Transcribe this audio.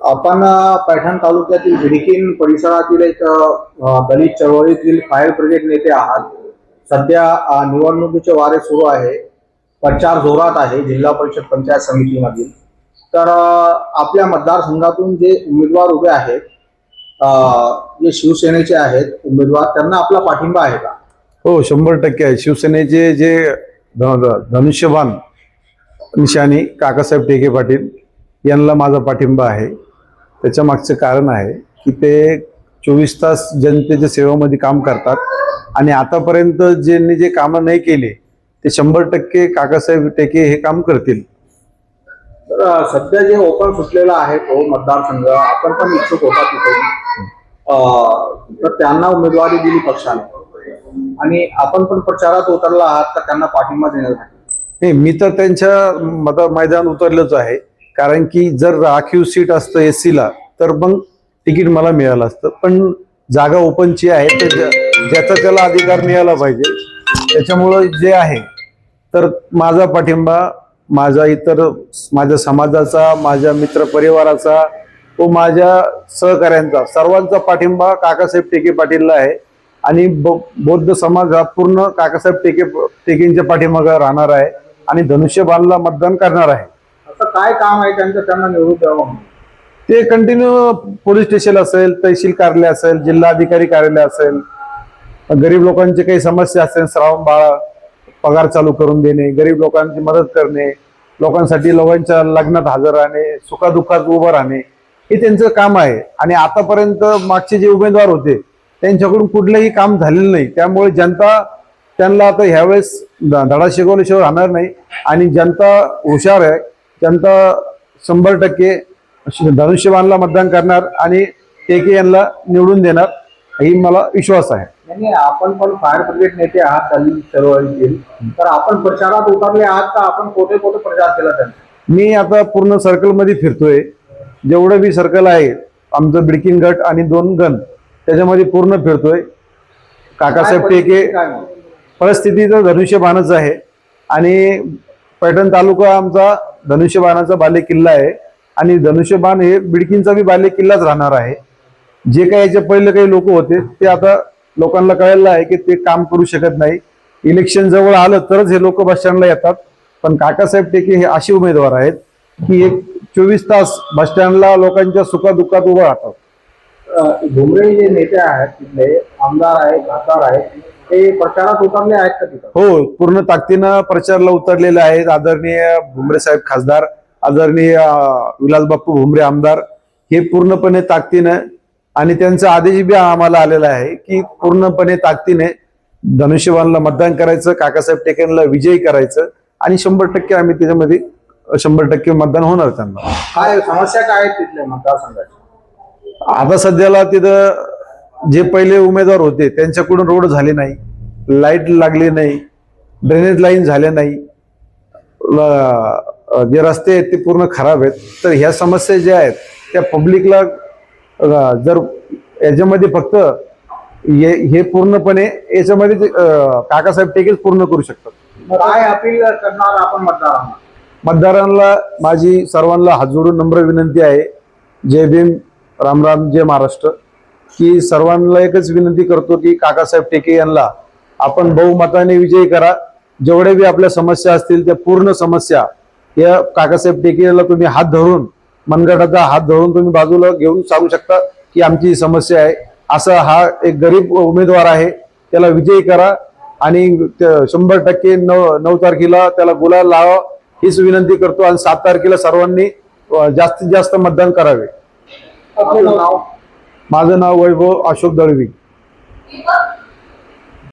आपण पैठण तालुक्यातील बिडकीन परिसरातील एक दलित चळवळीतील फायर ब्रिगेड नेते आहात। सध्या निवडणुकीचे वारे सुरू आहे, प्रचार जोरात आहे जिल्हा परिषद पंचायत समितीमधील। तर आपल्या मतदारसंघातून जे उमेदवार उभे आहेत, जे शिवसेनेचे आहेत उमेदवार, त्यांना आपला पाठिंबा आहे का? हो, 100% आहे। शिवसेनेचे जे धनुष्यबाण निशाणी काकासाहेब टेके पाटील यांना माझा पाठिंबा आहे। त्याच्या मागचं कारण आहे की ते 24 तास जनतेच्या सेवेमध्ये काम करतात आणि आतापर्यंत ज्यांनी जे कामं नाही केले ते 100% काकासाहेब टेके हे काम करतील। तर सध्या जे ओपन सुटलेला आहे तो मतदारसंघ, आपण पण इच्छुक होता तिथे, तर त्यांना उमेदवारी दिली पक्षाने आणि आपण पण प्रचारात उतरला आहात, तर त्यांना पाठिंबा देण्यासाठी? नाही, मी तर त्यांच्या मैदान उतरलोच आहे। कारण की जर राखीव सीट असतं एससी ला तर मग तिकीट मला मिळालं असतं, पण जागा ओपनची आहे तर ज्याचा त्याला अधिकार मिळाला पाहिजे। त्याच्यामुळं जे आहे तर माझा पाठिंबा माझ्या समाजाचा, माझ्या मित्र परिवाराचा व माझ्या सहकाऱ्यांचा, सर्वांचा पाठिंबा काकासाहेब टेके पाटीलला आहे आणि बौद्ध समाज हा पूर्ण काकासाहेब टेकेंच्या पाठीमागे राहणार आहे आणि धनुष्यबाणला मतदान करणार आहे। असं काय काम आहे त्यांचं, त्यांना निवडून द्यावं? ते कंटिन्यू पोलीस स्टेशन असेल, तहसील कार्यालय असेल, जिल्हाधिकारी कार्यालय असेल, गरीब लोकांची काही समस्या असेल, श्रावण बाळा पगार चालू करून देणे, गरीब लोकांची मदत करणे, लोकांच्या लग्नात हजर राहणे, सुखादुःखात उभं राहणे, हे त्यांचं काम आहे। आणि आतापर्यंत मागचे जे उमेदवार होते त्यांच्याकडून कुठलंही काम झालेलं नाही, त्यामुळे जनता त्यांना आता ह्यावेळेस धडा शिकवल्याशिवाय राहणार नाही आणि जनता हुशार आहे। जनता 100% धनुष्यबाणला मतदान करणार आणि टेके यांना निवडून देणार, ही मला विश्वास आहे। नाही, आपण पण फायर ब्रिगेड नेते आहात दलित चळवळीतील, तर आपण प्रचारात उतरले आहात का? आपण कुठे कुठे प्रचार केला त्यांचा? मी आता पूर्ण सर्कलमध्ये फिरतोय, जेवढं बी सर्कल आहे आमचं बिडकीन गट आणि 2 गण त्याच्यामध्ये पूर्ण फिरतोय। काकासाहेब टेके परिस्थिती तर धनुष्यबाणच आहे आणि पैठण तालुका आमचा धनुष्यबाणाचा बाले किल्ला आहे आणि धनुष्यबाण हे बिडकीनचा बी बाले किल्लाच राहणार आहे। जे काही याच्या पहिले काही लोक होते ते आता लोकांना कळलं आहे की ते काम करू शकत नाही। इलेक्शन जवळ आलं तरच हे लोक बस स्टँडला येतात, पण काकासाहेब टेके हे असे उमेदवार आहेत की 24 तास बस स्टँडला लोकांच्या सुखादुःखात उभं राहतात। भुमरे जे नेते आहेत तिथले, आमदार आहेत, खासदार आहेत, ते प्रचारात उतरले आहेत का तिथं? हो, पूर्ण ताकदीनं प्रचारला उतरलेले आहेत। आदरणीय भुमरे साहेब खासदार, आदरणीय विलास बाप्पू भुमरे आमदार हे पूर्णपणे ताकदीनं, आणि त्यांचा आदेश बी आम्हाला आलेला आहे की पूर्णपणे ताकदीने धनुष्यबाणला मतदान करायचं, काकासाहेब टेकेंना विजयी करायचं आणि 100% आम्ही त्याच्यामध्ये 100% मतदान होणार त्यांना। काय समस्या काय आहेत तिथल्या मतदारसंघाची? आता सध्याला तिथं जे पहिले उमेदवार होते त्यांच्याकडून रोड झाले नाही, लाईट लागली नाही, ड्रेनेज लाईन झाल्या नाही, जे रस्ते आहेत ते पूर्ण खराब आहेत। तर ह्या समस्या ज्या आहेत त्या पब्लिकला जर याच्यामध्ये फक्त हे पूर्णपणे याच्यामध्ये काकासाहेब टेकेच पूर्ण करू शकतात। काय अपील करणार आपण मतदारांना? मतदारांना माझी सर्वांना हात जोडून नम्र विनंती आहे, जय भीम, राम राम, जय महाराष्ट्र, की सर्वांना एकच विनंती करतो की काकासाहेब टेके यांना आपण बहुमताने विजयी करा। जेवढे बी आपल्या समस्या असतील त्या पूर्ण समस्या या काकासाहेब टेके यांना तुम्ही हात धरून, मनगटाचा हात धरून तुम्ही बाजूला घेऊन सांगू शकता की आमची समस्या आहे। असा हा एक गरीब उमेदवार आहे, त्याला विजयी करा आणि 100% 9 तारखेला त्याला गुलाल लावा हीच विनंती करतो आणि 7 तारखेला सर्वांनी जास्तीत जास्त मतदान करावे। आपलं नाव? माझं नाव वैभव अशोक दळवी।